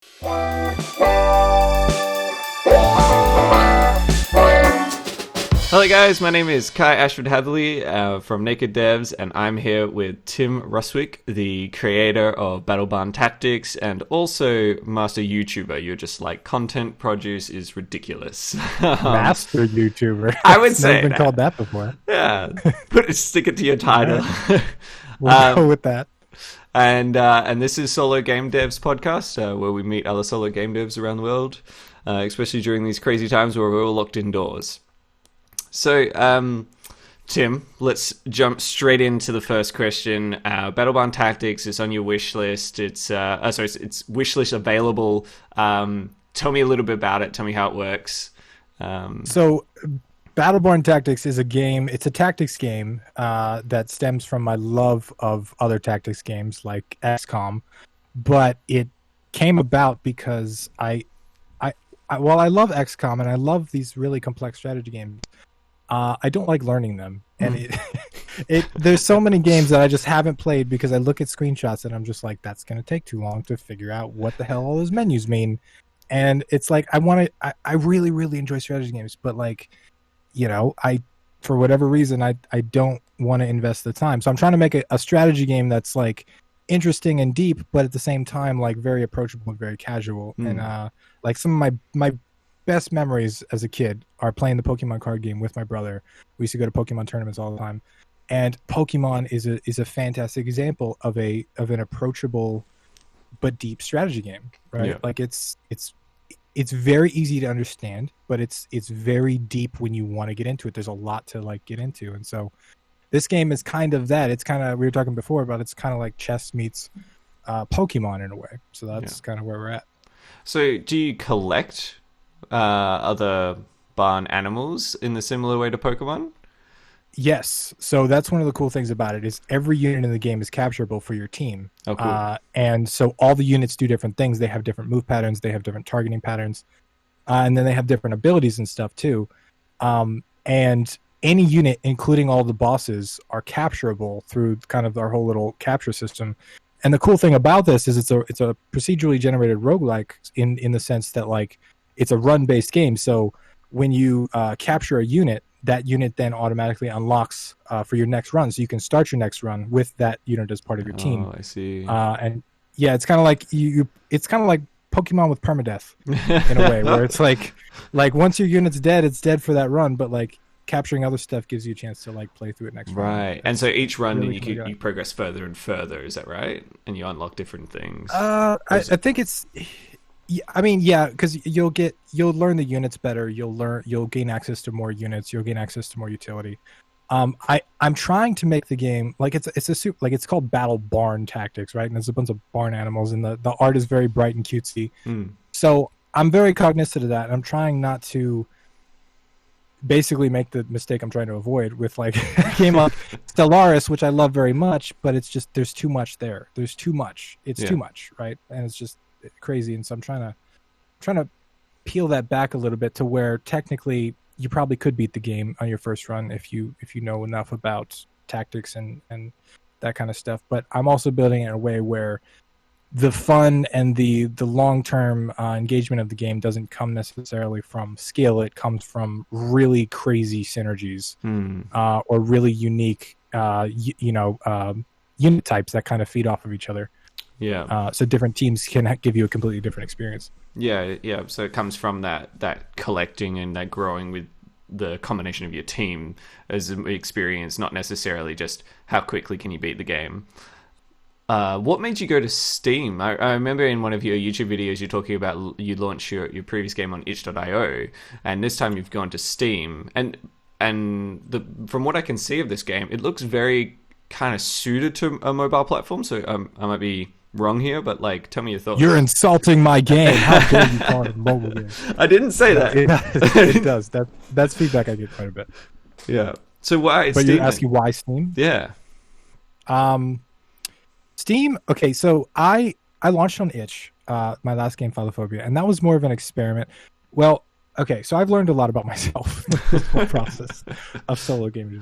Hello guys, my name is Kai Ashford Hadley from Naked Devs, and I'm here with Tim Ruswick, the creator of Battle Barn Tactics and also master YouTuber. You're just like, content produce is ridiculous. Master YouTuber. I would say never been called that before. Yeah, stick it to your title. We'll go with that. And this is Solo Game Devs podcast, where we meet other solo game devs around the world, especially during these crazy times where we're all locked indoors. So, Tim, let's jump straight into the first question. Battle Barn Tactics is on your wish list. It's wish list available. Tell me a little bit about it. Tell me how it works. So, Battle Barn Tactics is a game. It's a tactics game that stems from my love of other tactics games like XCOM, but it came about because I love XCOM and I love these really complex strategy games. I don't like learning them, and there's so many games that I just haven't played because I look at screenshots and I'm just like, that's going to take too long to figure out what the hell all those menus mean. And it's like, I really, really enjoy strategy games, but like, you know, for whatever reason, I don't want to invest the time. So I'm trying to make a strategy game that's like interesting and deep, but at the same time, like very approachable and very casual. And like some of my best memories as a kid are playing the Pokemon card game with my brother. We used to go to Pokemon tournaments all the time, and Pokemon is a fantastic example of an approachable but deep strategy game, right? Yeah. Like it's very easy to understand, but it's very deep when you want to get into it. There's a lot to like get into, and so this game is kind of that. It's kind of, we were talking before about, it's kind of like chess meets Pokemon in a way. So that's kind of where we're at. So do you collect other barn animals in the similar way to Pokemon? Yes. So that's one of the cool things about it is every unit in the game is capturable for your team. Oh, cool. And so all the units do different things. They have different move patterns. They have different targeting patterns. And then they have different abilities and stuff too. And any unit, including all the bosses, are capturable through kind of our whole little capture system. And the cool thing about this is it's a procedurally generated roguelike in the sense that like it's a run-based game. So when you capture a unit, that unit then automatically unlocks for your next run. So you can start your next run with that unit as part of your team. Oh, I see. And yeah, it's kind of like it's kind of like Pokemon with permadeath in a way, where it's like once your unit's dead, it's dead for that run. But like capturing other stuff gives you a chance to like play through it next run. Right. And so each run really you progress further and further. Is that right? And you unlock different things. I think it's. I mean, yeah, because you'll learn the units better. You'll gain access to more units. You'll gain access to more utility. I'm trying to make the game like it's called Battle Barn Tactics, right? And there's a bunch of barn animals, and the art is very bright and cutesy. So I'm very cognizant of that, and I'm trying not to basically make the mistake I'm trying to avoid with like a game like Stellaris, which I love very much, but it's just there's too much there. There's too much. It's too much, right? And it's just crazy, and so I'm trying to peel that back a little bit to where technically you probably could beat the game on your first run if you know enough about tactics and that kind of stuff. But I'm also building it in a way where the fun and the long-term engagement of the game doesn't come necessarily from skill. It comes from really crazy synergies or really unique unit types that kind of feed off of each other. Yeah. So different teams can give you a completely different experience. Yeah. So it comes from that collecting and that growing with the combination of your team as an experience, not necessarily just how quickly can you beat the game. What made you go to Steam? I remember in one of your YouTube videos you're talking about you launched your previous game on itch.io, and this time you've gone to Steam. And from what I can see of this game, it looks very kind of suited to a mobile platform. So I might be wrong here, but like, tell me your thoughts. You're insulting my game. How dare you call it a mobile game? I didn't say that. It does. That's feedback I get quite a bit. Yeah. So why? But Steam you're asking why Steam? Yeah. Steam. Okay, so I launched on itch, my last game, Philophobia, and that was more of an experiment. Well, okay, so I've learned a lot about myself in this whole process of solo gaming,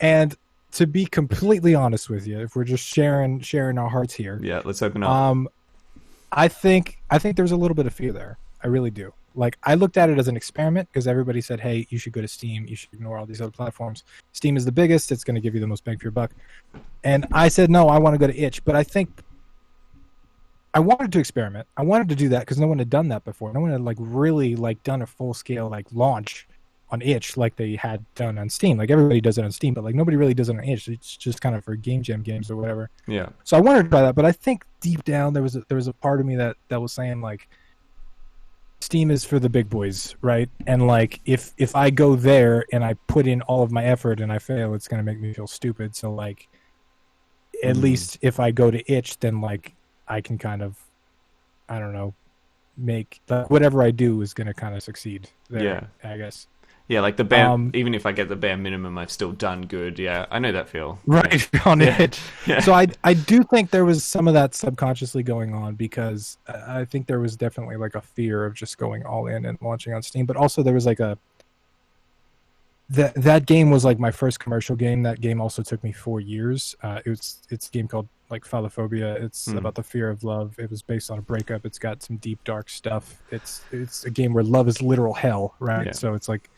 and to be completely honest with you, if we're just sharing our hearts here. Yeah, let's open up. I think there's a little bit of fear there. I really do. Like, I looked at it as an experiment because everybody said, hey, you should go to Steam. You should ignore all these other platforms. Steam is the biggest. It's going to give you the most bang for your buck. And I said, no, I want to go to itch. But I think I wanted to experiment. I wanted to do that because no one had done that before. No one had, like, really, like, done a full-scale, like, launch on itch like they had done on Steam. Like, everybody does it on Steam, but, like, nobody really does it on itch. It's just kind of for game jam games or whatever. Yeah. So I wanted to try that, but I think deep down there was a part of me that was saying, like, Steam is for the big boys, right? And like if I go there and I put in all of my effort and I fail, it's gonna make me feel stupid. So like at least if I go to itch, then like I can kind of, I don't know, make whatever I do is gonna kind of succeed there, Yeah. I guess. Yeah, like the bare, even if I get the bare minimum, I've still done good. Yeah, I know that feel. Right, on it. Yeah. So I do think there was some of that subconsciously going on because I think there was definitely like a fear of just going all in and launching on Steam. But also there was like that game was like my first commercial game. That game also took me 4 years. It's a game called like Philophobia. It's about the fear of love. It was based on a breakup. It's got some deep dark stuff. It's a game where love is literal hell, right? Yeah. So it's like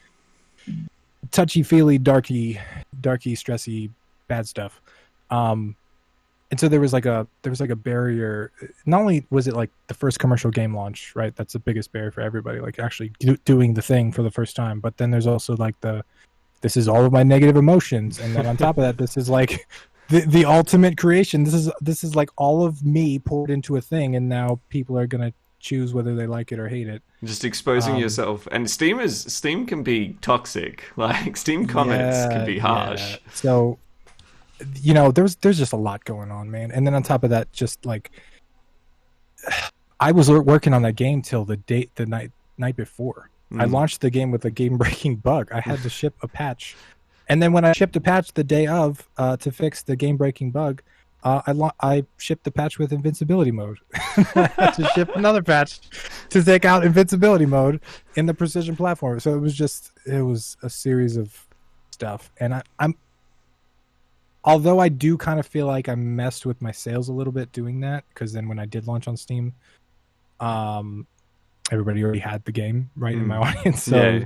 touchy-feely, darky, stressy, bad stuff. And so there was like a barrier. Not only was it like the first commercial game launch, right? That's the biggest barrier for everybody, like actually doing the thing for the first time. But then there's also like this is all of my negative emotions, and then on top of that, this is like the ultimate creation. This is like all of me poured into a thing, and now people are gonna choose whether they like it or hate it. Just exposing yourself. And Steam can be toxic. Like Steam comments can be harsh. Yeah. So, you know, there's just a lot going on, man. And then on top of that, just like I was working on that game till the night before. I launched the game with a game-breaking bug. I had to ship a patch. And then when I shipped a patch the day of to fix the game-breaking bug, I shipped the patch with invincibility mode. I had to ship another patch to take out invincibility mode in the precision platform. So it was a series of stuff. And although I do kind of feel like I messed with my sales a little bit doing that, because then when I did launch on Steam, everybody already had the game right in my audience. So. Yeah.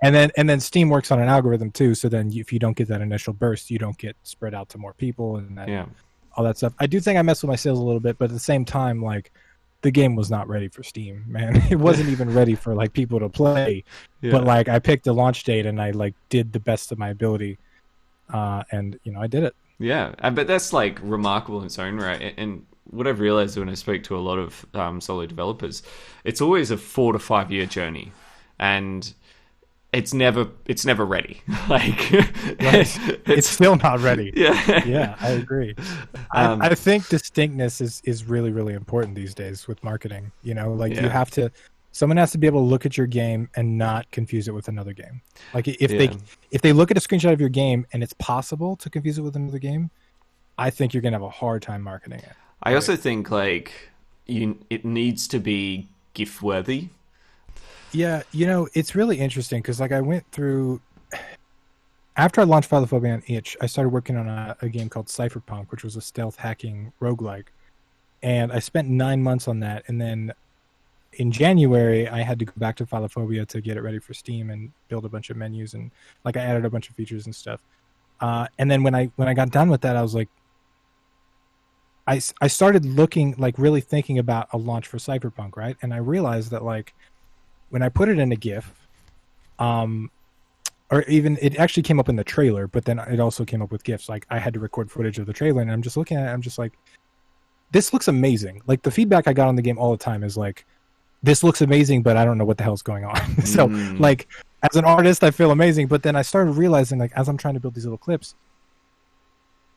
And then Steam works on an algorithm too. So then if you don't get that initial burst, you don't get spread out to more people and all that stuff. I do think I messed with my sales a little bit, but at the same time, like the game was not ready for Steam, man. It wasn't even ready for like people to play. Yeah. But like I picked a launch date and I like did the best of my ability, and you know I did it. Yeah, but that's like remarkable in its own right. And what I've realized when I speak to a lot of solo developers, it's always a 4 to 5 year journey, and it's never ready. Like it's still not ready. Yeah, yeah, I agree. I think distinctness is really, really important these days with marketing. You know, like someone has to be able to look at your game and not confuse it with another game. Like if they look at a screenshot of your game and it's possible to confuse it with another game, I think you're gonna have a hard time marketing it. I also think like it needs to be gift worthy. Yeah, you know, it's really interesting because like I went through after I launched Philophobia on itch, I started working on a game called Cypherpunk, which was a stealth hacking roguelike. And I spent 9 months on that, and then in January I had to go back to Philophobia to get it ready for Steam and build a bunch of menus, and like I added a bunch of features and stuff. And then when I got done with that, I was like I started looking, like really thinking about a launch for Cypherpunk, right? And I realized that like when I put it in a GIF, or even it actually came up in the trailer, but then it also came up with GIFs. Like I had to record footage of the trailer, and I'm just looking at it. I'm just like, this looks amazing. Like the feedback I got on the game all the time is like, this looks amazing, but I don't know what the hell's going on. So like as an artist, I feel amazing. But then I started realizing like, as I'm trying to build these little clips,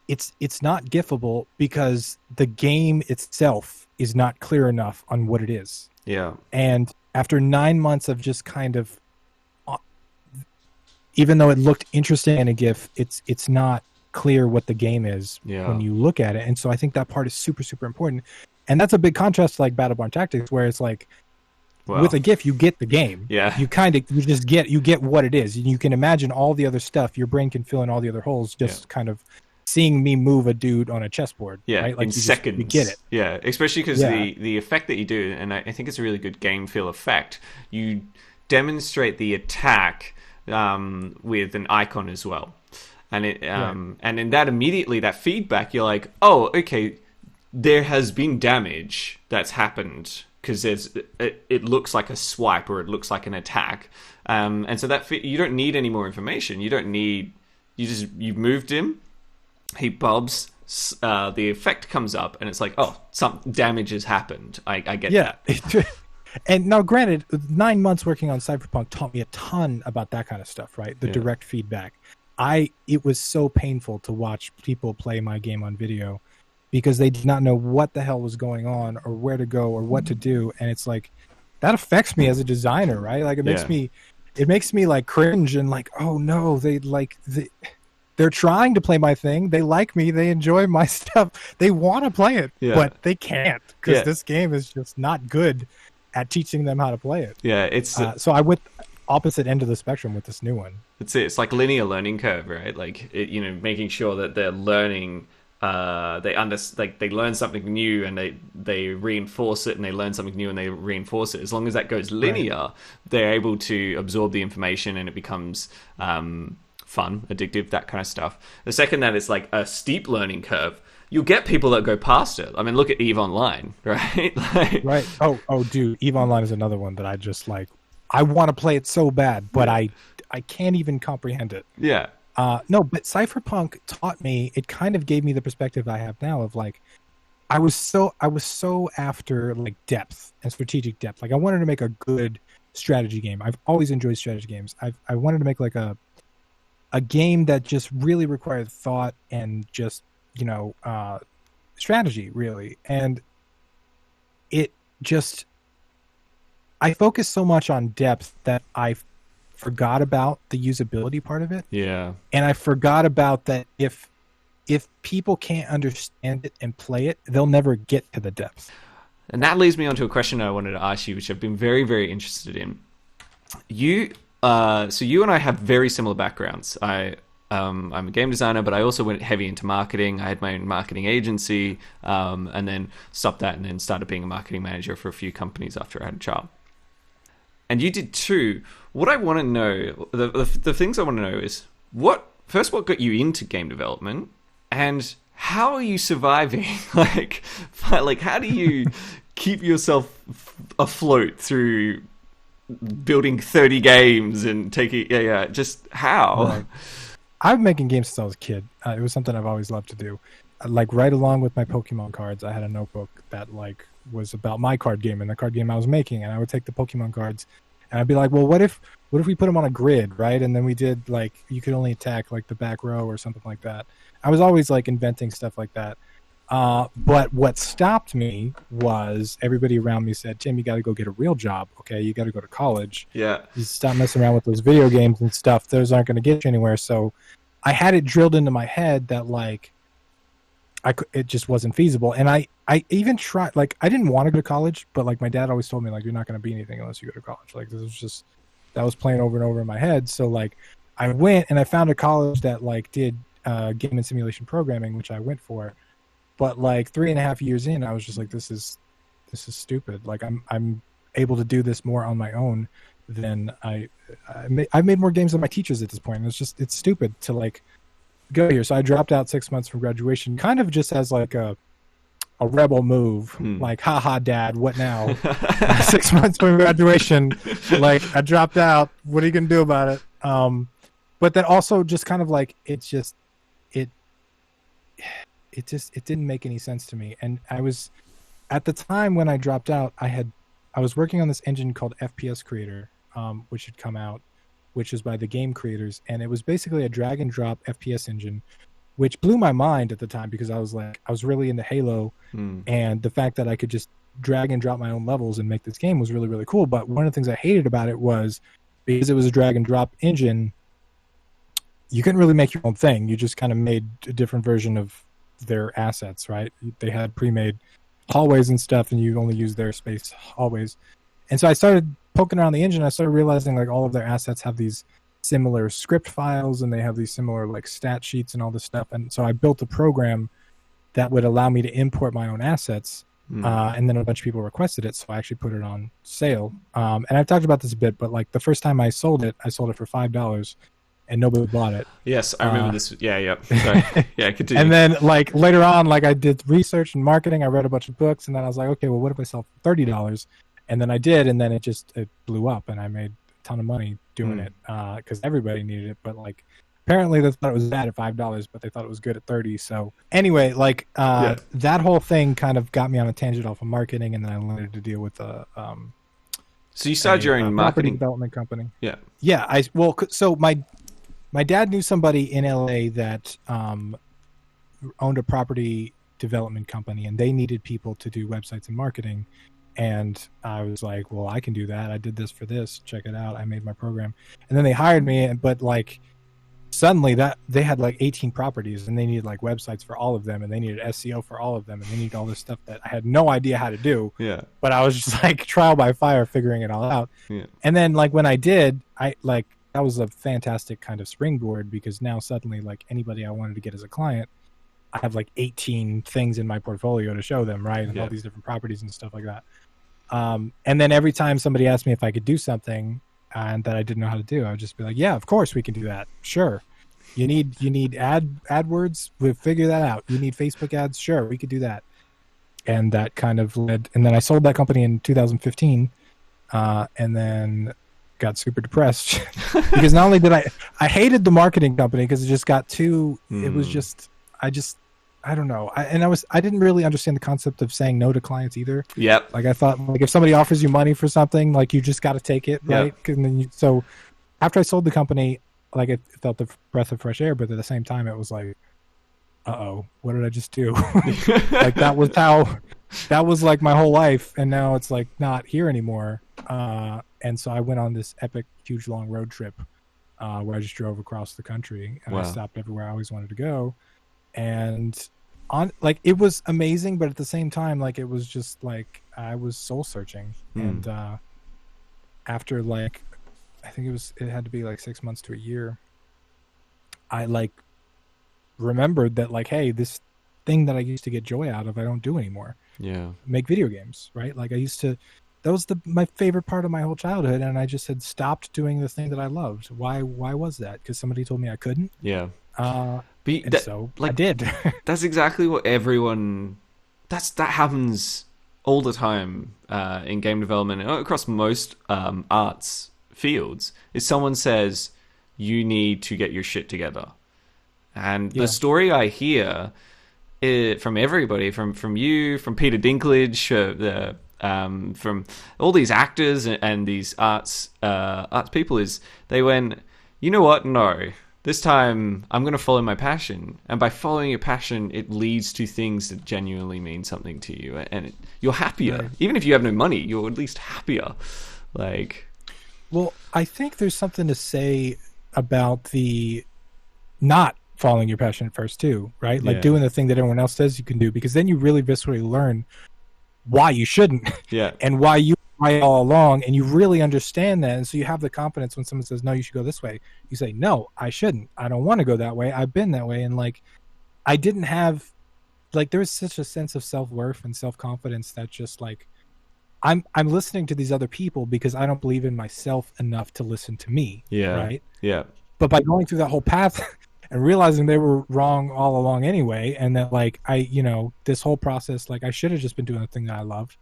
it's not GIFable because the game itself is not clear enough on what it is. Yeah. And after 9 months of just kind of, even though it looked interesting in a GIF, it's not clear what the game is when you look at it. And so I think that part is super, super important. And that's a big contrast to like Battleborn Tactics, where it's like, with a GIF, you get the game. Yeah. You get what it is. And you can imagine all the other stuff. Your brain can fill in all the other holes, just kind of seeing me move a dude on a chessboard. Yeah, right? Like in seconds. You get it. Yeah, especially because Yeah. the effect that you do, and I think it's a really good game feel effect. You demonstrate the attack with an icon as well, and and in that immediately that feedback, you're like, oh, okay, there has been damage that's happened because it looks like a swipe or it looks like an attack, and so that you don't need any more information. You don't need you've moved him. He bobs, the effect comes up, and it's like, oh, some damage has happened. I get that. And now, granted, 9 months working on Cyberpunk taught me a ton about that kind of stuff, right? The direct feedback. It was so painful to watch people play my game on video because they did not know what the hell was going on or where to go or what to do, and it's like that affects me as a designer, right? Like it makes me like cringe and like, oh no, they're trying to play my thing. They like me. They enjoy my stuff. They want to play it, but they can't because this game is just not good at teaching them how to play it. Yeah, it's so I went opposite end of the spectrum with this new one. It's like linear learning curve, right? Like making sure that they're learning. They learn something new and they reinforce it, and they learn something new and they reinforce it. As long as that goes linear, they're able to absorb the information and it becomes fun, addictive, that kind of stuff. The second that it's like a steep learning curve, you'll get people that go past it. I mean, look at EVE Online, right? Right. Oh, dude, EVE Online is another one that I just like. I want to play it so bad, but I can't even comprehend it. Yeah. No, but Cyberpunk taught me. It kind of gave me the perspective I have now of like, I was so after like depth and strategic depth. Like I wanted to make a good strategy game. I've always enjoyed strategy games. I wanted to make like a game that just really required thought and just, strategy really. And it just, I focused so much on depth that I forgot about the usability part of it. Yeah. And I forgot about that if people can't understand it and play it, they'll never get to the depth. And that leads me on to a question I wanted to ask you, which I've been very, very interested in. So you and I have very similar backgrounds. I'm a game designer, but I also went heavy into marketing. I had my own marketing agency, and then stopped that and then started being a marketing manager for a few companies after I had a child. And you did too. What I want to know, the things I want to know is what got you into game development, and how are you surviving? like how do you keep yourself afloat through building 30 games and taking just how? Right. I've been making games since I was a kid. It was something I've always loved to do. Like right along with my Pokemon cards, I had a notebook that like was about my card game and the card game I was making, and I would take the Pokemon cards and I'd be like, well, what if we put them on a grid, right? And then we did like you could only attack like the back row or something like that. I was always like inventing stuff like that. But what stopped me was everybody around me said, Tim, you got to go get a real job. Okay. You got to go to college. Yeah. You stop messing around with those video games and stuff. Those aren't going to get you anywhere. So I had it drilled into my head that like, it just wasn't feasible. And I even tried, like, I didn't want to go to college, but like my dad always told me like, you're not going to be anything unless you go to college. Like that was playing over and over in my head. So like I went and I found a college that like did game and simulation programming, which I went for. But like 3.5 years in, I was just like, this is stupid. Like I'm able to do this more on my own than I've made more games than my teachers at this point. And it's stupid to like go here. So I dropped out 6 months from graduation, kind of just as like a rebel move. Like, haha, dad, what now? 6 months from graduation, like I dropped out. What are you gonna do about it? But then also just kind of like it didn't make any sense to me. And I was at the time when I dropped out, I was working on this engine called FPS Creator, which had come out, which is by the game creators, and it was basically a drag and drop FPS engine, which blew my mind at the time because I was really into Halo, and the fact that I could just drag and drop my own levels and make this game was really, really cool. But one of the things I hated about it was because it was a drag and drop engine, you couldn't really make your own thing. You just kind of made a different version of their assets, right? They had pre-made hallways and stuff, and you only use their space hallways. And so I started poking around the engine. I started realizing like all of their assets have these similar script files, and they have these similar like stat sheets and all this stuff. And so I built a program that would allow me to import my own assets. And then a bunch of people requested it, so I actually put it on sale. And I've talked about this a bit, but like the first time I sold it for $5, and nobody bought it. Yes, I remember this. Yeah. Sorry. Yeah, continue. And then like later on, like I did research and marketing. I read a bunch of books, and then I was like, okay, well, what if I sell for $30? And then I did, and then it blew up, and I made a ton of money doing it because everybody needed it. But like apparently they thought it was bad at $5, but they thought it was good at 30. So anyway, like that whole thing kind of got me on a tangent off of marketing, and then I learned to deal with so you started your own marketing development company. Yeah. So my dad knew somebody in LA that owned a property development company, and they needed people to do websites and marketing. And I was like, well, I can do that. I did this for this. Check it out. I made my program. And then they hired me, but like suddenly that they had like 18 properties, and they needed like websites for all of them, and they needed SEO for all of them, and they needed all this stuff that I had no idea how to do. Yeah. But I was just like trial by fire figuring it all out. Yeah. And then like when I did, that was a fantastic kind of springboard, because now suddenly like anybody I wanted to get as a client, I have like 18 things in my portfolio to show them, right? And all these different properties and stuff like that. And then every time somebody asked me if I could do something and that I didn't know how to do, I would just be like, yeah, of course we can do that. Sure. You need AdWords, we'll figure that out. You need Facebook ads, sure, we could do that. And that kind of led, and then I sold that company in 2015, and then got super depressed because not only did I hated the marketing company because it just got too it was just I don't know, I didn't really understand the concept of saying no to clients either. Yep. Like I thought, like if somebody offers you money for something, like you just got to take it, right? Yep. And then so after I sold the company, like it felt the breath of fresh air, but at the same time it was like, what did I just do? Like that was like my whole life, and now it's like not here anymore. And so I went on this epic, huge, long road trip where I just drove across the country, and I stopped everywhere I always wanted to go. And like it was amazing, but at the same time, like it was just like I was soul searching. And after like I think it had to be like 6 months to a year, I like remembered that like, hey, this thing that I used to get joy out of, I don't do anymore. Yeah. Make video games, right? Like I used to, that was my favorite part of my whole childhood, and I just had stopped doing the thing that I loved. Why was that? Because somebody told me I couldn't. Yeah. So like, I did. That's exactly what everyone. That happens all the time in game development and across most arts fields. Is someone says you need to get your shit together, and the story I hear from everybody, from you, from Peter Dinklage, from all these actors and these arts people, is they went, you know what? No, this time I'm going to follow my passion, and by following your passion, it leads to things that genuinely mean something to you, and you're happier. Right. Even if you have no money, you're at least happier. Like, well, I think there's something to say about the not following your passion at first too, right? Like doing the thing that everyone else says you can do, because then you really viscerally learn why you shouldn't, and why you right all along, and you really understand that, and so you have the confidence when someone says no, you should go this way. You say no, I shouldn't. I don't want to go that way. I've been that way, and like I didn't have like there was such a sense of self-worth and self-confidence that just like I'm listening to these other people because I don't believe in myself enough to listen to me. Yeah. Right. Yeah. But by going through that whole path and realizing they were wrong all along anyway, and that like this whole process, like I should have just been doing the thing that I loved.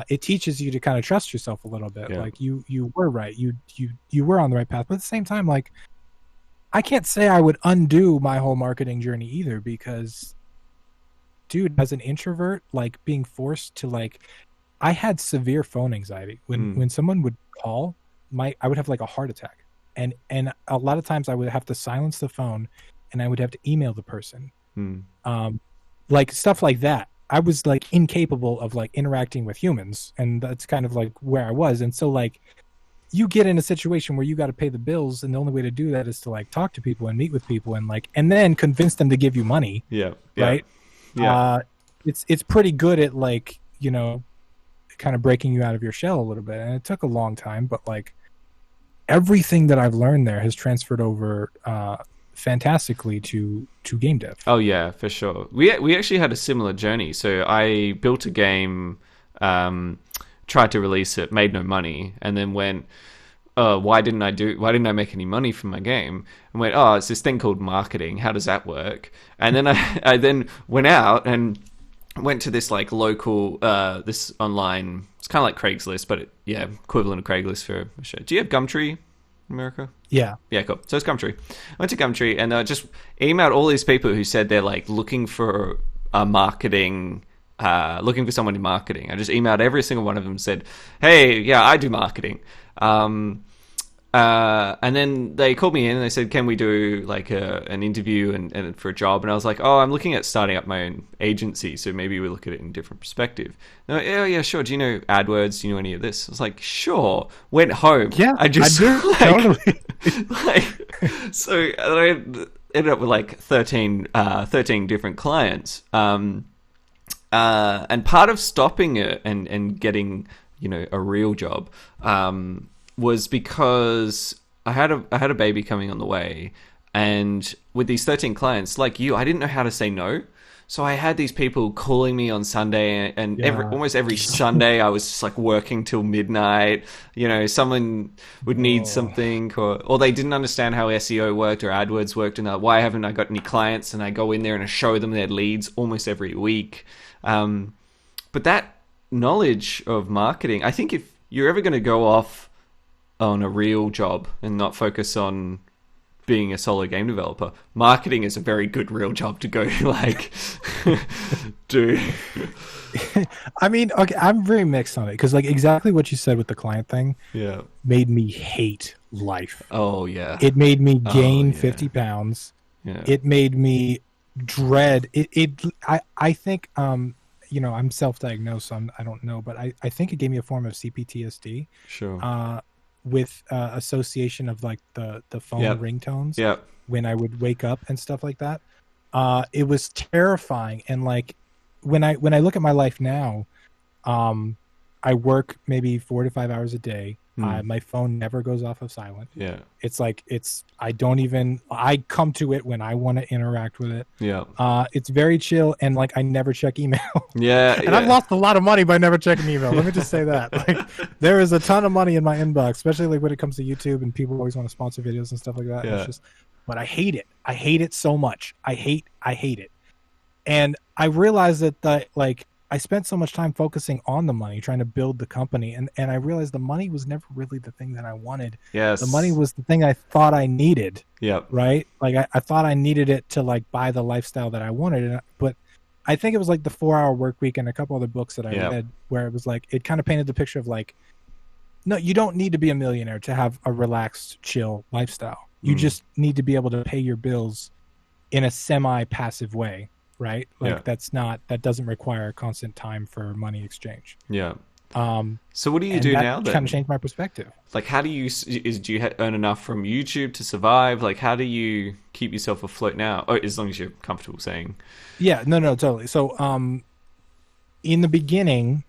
It teaches you to kind of trust yourself a little bit. Yeah. Like you were right. You were on the right path. But at the same time, like I can't say I would undo my whole marketing journey either, because dude, as an introvert, like being forced to like, I had severe phone anxiety. When someone would call, I would have like a heart attack. And a lot of times I would have to silence the phone, and I would have to email the person. Like stuff like that. I was like incapable of like interacting with humans, and that's kind of like where I was. And so like you get in a situation where you got to pay the bills, and the only way to do that is to like talk to people and meet with people and then convince them to give you money. Yeah. Right. Yeah. It's pretty good at like, kind of breaking you out of your shell a little bit. And it took a long time, but like everything that I've learned there has transferred over fantastically to game dev. Oh yeah, for sure. We actually had a similar journey. So I built a game, tried to release it, made no money, and then went, why didn't I make any money from my game? And went, oh, it's this thing called marketing. How does that work? And then I then went out and went to this like local, this online, it's kind of like Craigslist, but equivalent of Craigslist for a show. Do you have Gumtree in America? Yeah. Yeah, cool. So it's Gumtree. I went to Gumtree and just emailed all these people who said they're like looking for a marketing, looking for someone in marketing. I just emailed every single one of them and said, hey, yeah, I do marketing. And then they called me in and they said, can we do like an interview and for a job? And I was like, oh, I'm looking at starting up my own agency, so maybe we look at it in a different perspective. And they're like, oh, yeah, sure. Do you know AdWords? Do you know any of this? I was like, sure. Went home. Yeah, I just do. Totally. So I ended up with like 13 different clients. And part of stopping it and getting, a real job, was because I had a baby coming on the way, and with these 13 clients, like you, I didn't know how to say no. So I had these people calling me on Sunday, and almost every Sunday I was just like working till midnight. Someone would need something, or they didn't understand how SEO worked or AdWords worked, and why haven't I got any clients? And I go in there and I show them their leads almost every week. But that knowledge of marketing, I think if you're ever going to go off on a real job and not focus on being a solo game developer, marketing is a very good real job to go like do. I mean, okay, I'm very mixed on it because like exactly what you said with the client thing made me hate life. Oh yeah. It made me gain 50 pounds. Yeah. It made me dread it. I think I'm self-diagnosed, so I don't know, but I think it gave me a form of CPTSD. Sure. With association of like the phone ringtones when I would wake up and stuff like that. It was terrifying. And like when I look at my life now, I work maybe 4 to 5 hours a day. My phone never goes off of silent. Yeah. It's like I come to it when I want to interact with it. Yeah. It's very chill, and like I never check email. Yeah. And I've lost a lot of money by never checking email. Let me just say that. Like there is a ton of money in my inbox, especially like when it comes to YouTube and people always want to sponsor videos and stuff like that. Yeah. But I hate it. I hate it so much. I hate it. And I realized that like I spent so much time focusing on the money, trying to build the company, and I realized the money was never really the thing that I wanted. Yes. The money was the thing I thought I needed. Yep. Right? Like I thought I needed it to like buy the lifestyle that I wanted. But I think it was like the 4-Hour Work Week and a couple other books that I read where it was like, it kind of painted the picture of like, no, you don't need to be a millionaire to have a relaxed, chill lifestyle. You just need to be able to pay your bills in a semi-passive way. Right? Like that doesn't require constant time for money exchange. Yeah. So what do you do now then? That kind of changed my perspective. Like how do you earn enough from YouTube to survive? Like how do you keep yourself afloat now? Oh, as long as you're comfortable saying. Yeah, no, totally. So in the beginning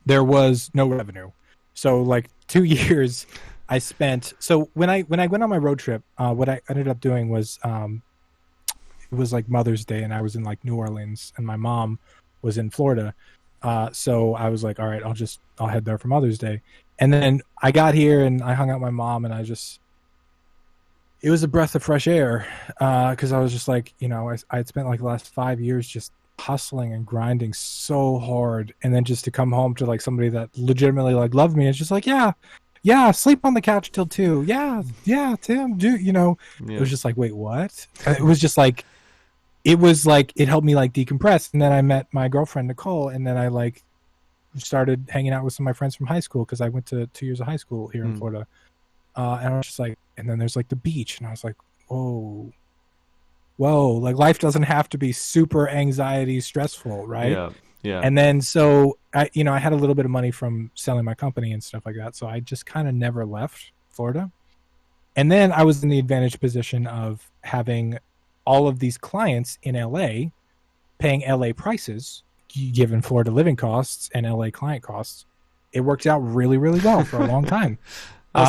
there was no revenue. So like 2 years I spent, so when I went on my road trip, what I ended up doing was it was like Mother's Day and I was in like New Orleans and my mom was in Florida. So I was like, all right, I'll head there for Mother's Day. And then I got here and I hung out with my mom and it was a breath of fresh air. Cause I was just like, I'd spent like the last 5 years just hustling and grinding so hard. And then just to come home to like somebody that legitimately like loved me. It's just like, yeah, sleep on the couch till 2. Yeah, Tim, It was just like, wait, what? It was just like, it helped me like decompress. And then I met my girlfriend, Nicole, and then I like started hanging out with some of my friends from high school because I went to 2 years of high school here in Florida. And I was just like, and then there's like the beach. And I was like, whoa, like life doesn't have to be super anxiety stressful, right? Yeah. And then so I had a little bit of money from selling my company and stuff like that. So I just kind of never left Florida. And then I was in the advantage position of having all of these clients in LA paying LA prices, given Florida living costs and LA client costs. It worked out really, really well for a long time.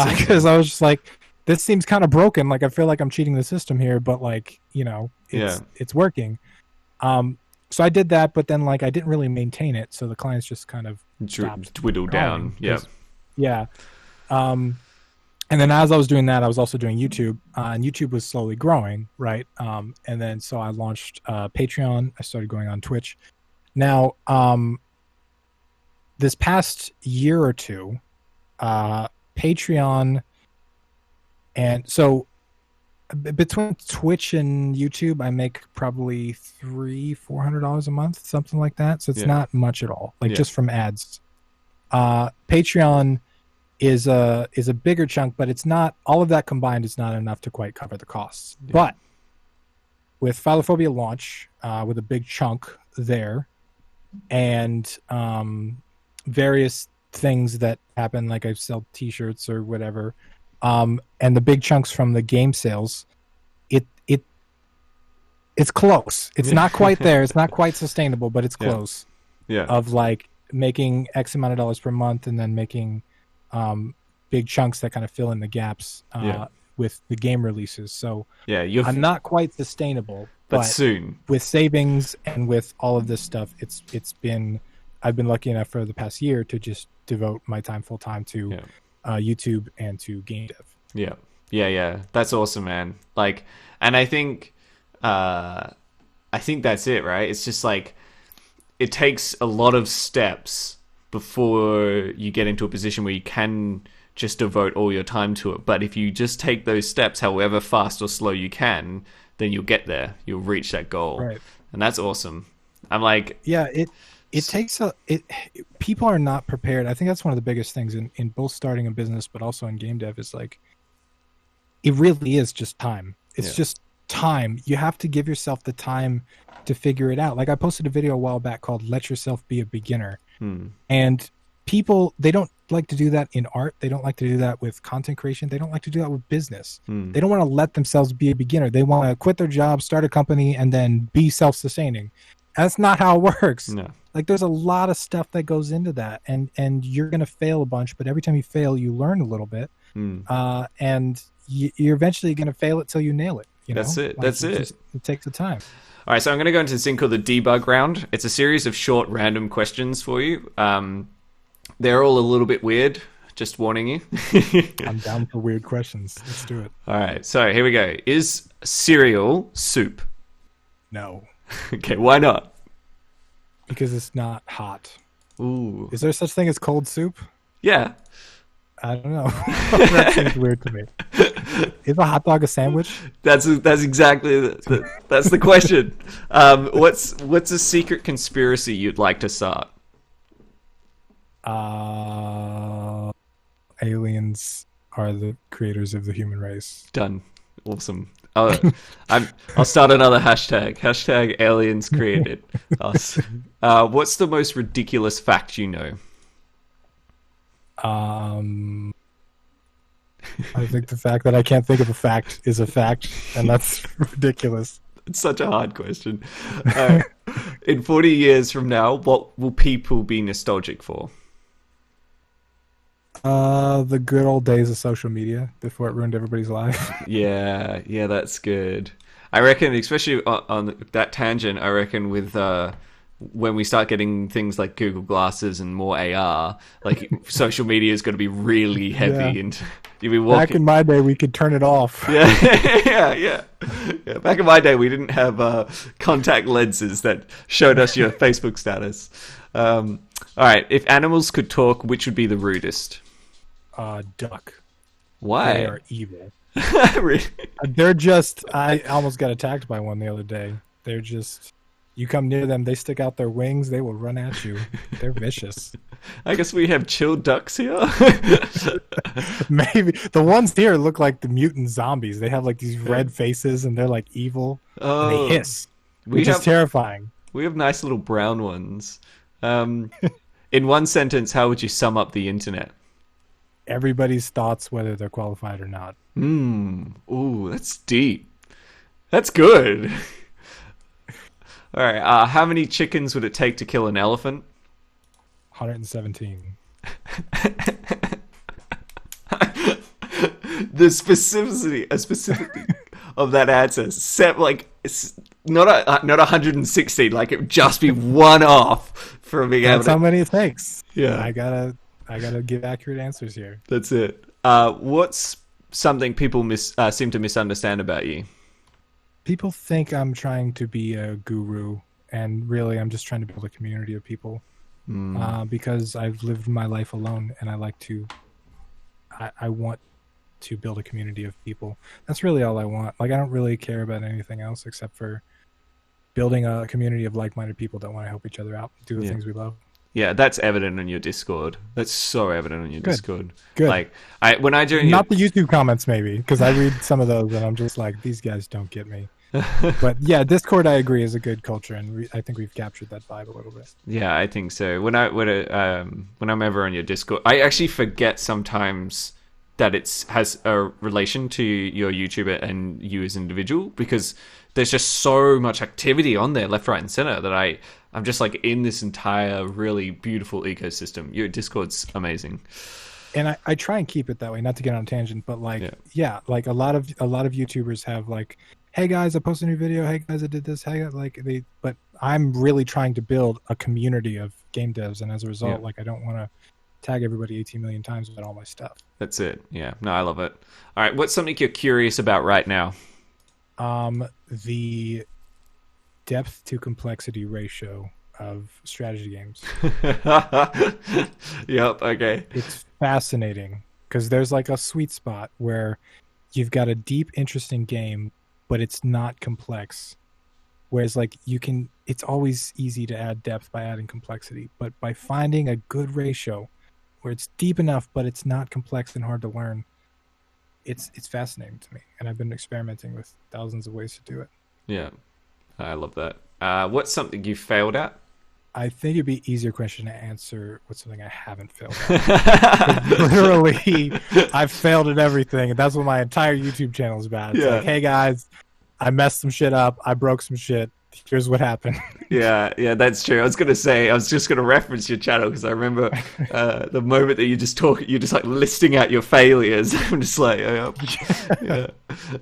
because I was just like, this seems kind of broken. Like I feel like I'm cheating the system here, but like it's working. So I did that, but then like I didn't really maintain it, so the clients just kind of dwindled down. Yeah. And then as I was doing that, I was also doing YouTube, and YouTube was slowly growing, right? And then so I launched Patreon. I started going on Twitch. Now, this past year or two, Patreon, and so between Twitch and YouTube, I make probably $400 a month, something like that. So it's not much at all, like just from ads. Patreon is a bigger chunk, but it's not, all of that combined is not enough to quite cover the costs. But with Philophobia launch, with a big chunk there, and various things that happen, like I sell t-shirts or whatever, and the big chunks from the game sales, it's close. It's not quite there. It's not quite sustainable, but it's close. Of like making X amount of dollars per month, and then making big chunks that kind of fill in the gaps with the game releases. So I'm not quite sustainable, but soon, with savings and with all of this stuff, I've been lucky enough for the past year to just devote my time full time to YouTube and to game dev. Yeah. That's awesome, man. Like, and I think that's it, right? It's just like, it takes a lot of steps before you get into a position where you can just devote all your time to it. But if you just take those steps, however fast or slow you can, then you'll get there. You'll reach that goal. Right. And that's awesome. I'm like... Yeah, it takes people are not prepared. I think that's one of the biggest things in both starting a business, but also in game dev, is like, it really is just time. It's just time. You have to give yourself the time to figure it out. Like I posted a video a while back called "Let Yourself Be a Beginner," and people, they don't like to do that in art. They don't like to do that with content creation. They don't like to do that with business. They don't want to let themselves be a beginner. They want to quit their job, start a company, and then be self-sustaining. That's not how it works. No. Like there's a lot of stuff that goes into that, and you're going to fail a bunch, but every time you fail, you learn a little bit, and you're eventually going to fail it till you nail it. That's it. That's it. It takes the time. All right, so I'm going to go into this thing called the Debug Round. It's a series of short, random questions for you. They're all a little bit weird, just warning you. I'm down for weird questions. Let's do it. All right, so here we go. Is cereal soup? No. Okay, why not? Because it's not hot. Ooh. Is there such thing as cold soup? Yeah. I don't know. That seems weird to me. Is a hot dog a sandwich? That's exactly that's the question. What's a secret conspiracy you'd like to start? Aliens are the creators of the human race. Done. Awesome. I'll start another hashtag. Hashtag aliens created us. What's the most ridiculous fact you know? I think the fact that I can't think of a fact is a fact, and that's ridiculous. It's such a hard question. In 40 years from now, what will people be nostalgic for? The good old days of social media before it ruined everybody's life. Yeah, that's good. I reckon, especially on that tangent, I reckon with when we start getting things like Google Glasses and more AR, like social media is going to be really heavy, and you'll be walking. Back in my day, we could turn it off. Yeah. Back in my day, we didn't have contact lenses that showed us your Facebook status. All right, if animals could talk, which would be the rudest? Duck. Why? They are evil. Really? They're just... I almost got attacked by one the other day. They're just... You come near them, they stick out their wings, they will run at you. They're vicious. I guess we have chill ducks here. Maybe. The ones here look like the mutant zombies. They have like these red faces, and they're like evil. And they hiss, which is terrifying. We have nice little brown ones. In one sentence, how would you sum up the internet? Everybody's thoughts, whether they're qualified or not. Ooh, that's deep. That's good. All right. How many chickens would it take to kill an elephant? 117. the specificity of that answer. Set like not 160. Like it would just be one off from being able. That's how many it takes. Yeah, I gotta give accurate answers here. That's it. What's something people seem to misunderstand about you? People think I'm trying to be a guru, and really I'm just trying to build a community of people. Because I've lived my life alone, and I want to build a community of people. That's really all I want. Like, I don't really care about anything else except for building a community of like-minded people that want to help each other out, do the things we love. Yeah, that's evident on your Discord. That's so evident on your Discord. Good. Like, when I join not the YouTube comments, maybe, because I read some of those and I'm just like, these guys don't get me. But yeah, Discord, I agree, is a good culture, and I think we've captured that vibe a little bit. Yeah, I think so. When I'm ever on your Discord, I actually forget sometimes that it has a relation to your YouTuber and you as an individual, because there's just so much activity on there, left, right, and center, that I'm just like in this entire really beautiful ecosystem. Your Discord's amazing. And I try and keep it that way, not to get on a tangent, but like, like a lot of YouTubers have like, hey guys, I posted a new video. Hey guys, I did this. Hey, but I'm really trying to build a community of game devs, and as a result, like, I don't want to tag everybody 18 million times with all my stuff. That's it. Yeah. No, I love it. All right. What's something you're curious about right now? The depth to complexity ratio of strategy games. Yep. Okay. It's fascinating because there's like a sweet spot where you've got a deep, interesting game, but it's not complex. Whereas like it's always easy to add depth by adding complexity, but by finding a good ratio where it's deep enough, but it's not complex and hard to learn, it's fascinating to me. And I've been experimenting with thousands of ways to do it. Yeah. I love that. What's something you failed at? I think it'd be an easier question to answer what's something I haven't failed at. Literally, I've failed at everything, and that's what my entire YouTube channel is about. It's like, hey guys, I messed some shit up. I broke some shit. Here's what happened. Yeah, that's true. I was just gonna reference your channel because I remember the moment that you're just like listing out your failures. I'm just like, yeah,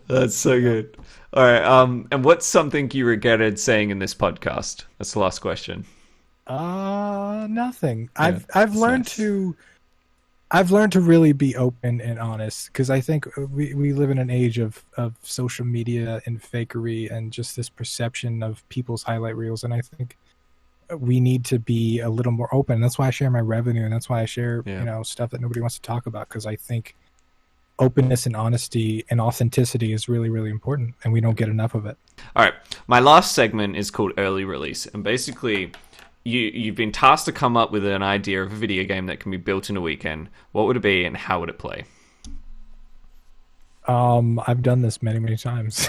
that's so good. All right, and what's something you regretted saying in this podcast? That's the last question. Nothing. I've learned to really be open and honest, because I think we live in an age of social media and fakery and just this perception of people's highlight reels, and I think we need to be a little more open. That's why I share my revenue, and that's why I share stuff that nobody wants to talk about, because I think openness and honesty and authenticity is really, really important, and we don't get enough of it. All right, my last segment is called Early Release, and basically you've been tasked to come up with an idea of a video game that can be built in a weekend. What would it be, and how would it play? I've done this many, many times.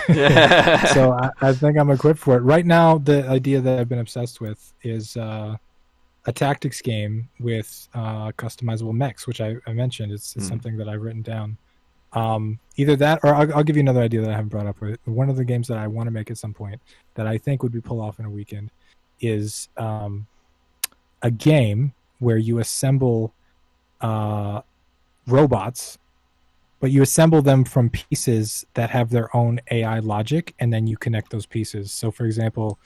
So I think I'm equipped for it. Right now, the idea that I've been obsessed with is a tactics game with customizable mechs, which I mentioned. It's something that I've written down. Either that, or I'll give you another idea that I haven't brought up. One of the games that I want to make at some point that I think would be pull off in a weekend is a game where you assemble robots, but you assemble them from pieces that have their own AI logic, and then you connect those pieces. So, for example,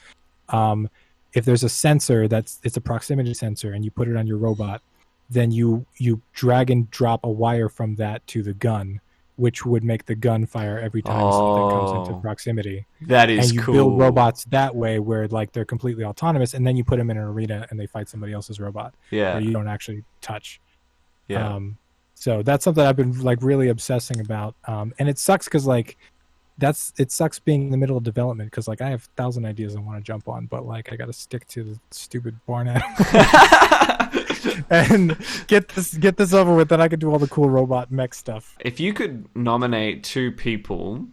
if there's a sensor it's a proximity sensor, and you put it on your robot, then you drag and drop a wire from that to the gun, which would make the gun fire every time something comes into proximity. That is cool. And you build robots that way, where like they're completely autonomous, and then you put them in an arena and they fight somebody else's robot. Yeah. Where you don't actually touch. Yeah. So that's something I've been like really obsessing about. And it sucks because like it sucks being in the middle of development, because like I have 1,000 ideas I want to jump on, but like I got to stick to the stupid barn animal. And get this over with, then I could do all the cool robot mech stuff. If you could nominate two people,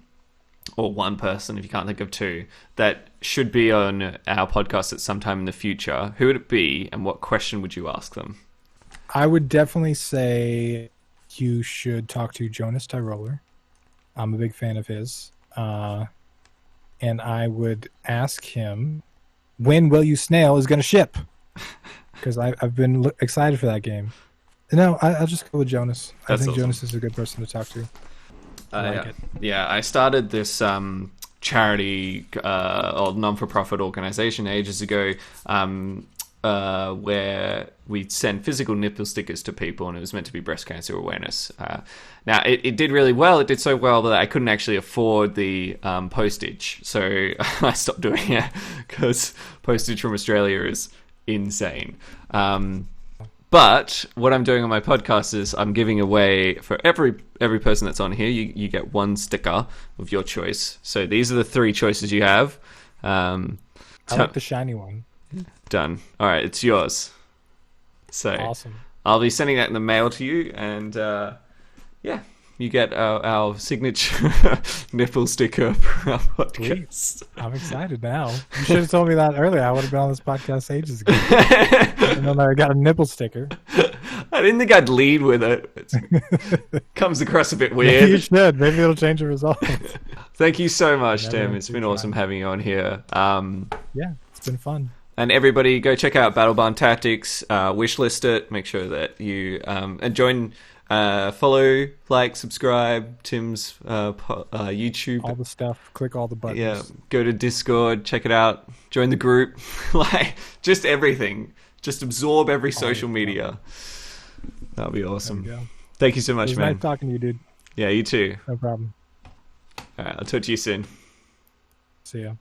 or one person if you can't think of two, that should be on our podcast at some time in the future, who would it be, and what question would you ask them? I would definitely say you should talk to Jonas Tyroller. I'm a big fan of his. And I would ask him when Will You Snail is going to ship, because I've been excited for that game. No, I'll just go with Jonas. I think Jonas is a good person to talk to. I like it. Yeah, I started this charity or non-for-profit organization ages ago where we send physical nipple stickers to people, and it was meant to be breast cancer awareness. Now, it did really well. It did so well that I couldn't actually afford the postage, so I stopped doing it because postage from Australia is insane. But what I'm doing on my podcast is I'm giving away, for every person that's on here, you get one sticker of your choice. So these are the 3 choices you have. I like the shiny one. Done. All right, it's yours. So awesome. I'll be sending that in the mail to you, and yeah, you get our signature nipple sticker for our podcast. I'm excited now. You should have told me that earlier. I would have been on this podcast ages ago. And then I got a nipple sticker. I didn't think I'd lead with it. It comes across a bit weird. Maybe you should. Maybe it'll change the results. Thank you so much, Tim. It's been awesome having you on here. Yeah, it's been fun. And everybody, go check out Battle Barn Tactics. Wishlist it. Make sure that you and join, follow, like, subscribe. Tim's YouTube. All the stuff. Click all the buttons. Yeah. Go to Discord. Check it out. Join the group. Like, just everything. Just absorb every social media. That'll be awesome. Thank you so much, man. Nice talking to you, dude. Yeah, you too. No problem. All right, I'll talk to you soon. See ya.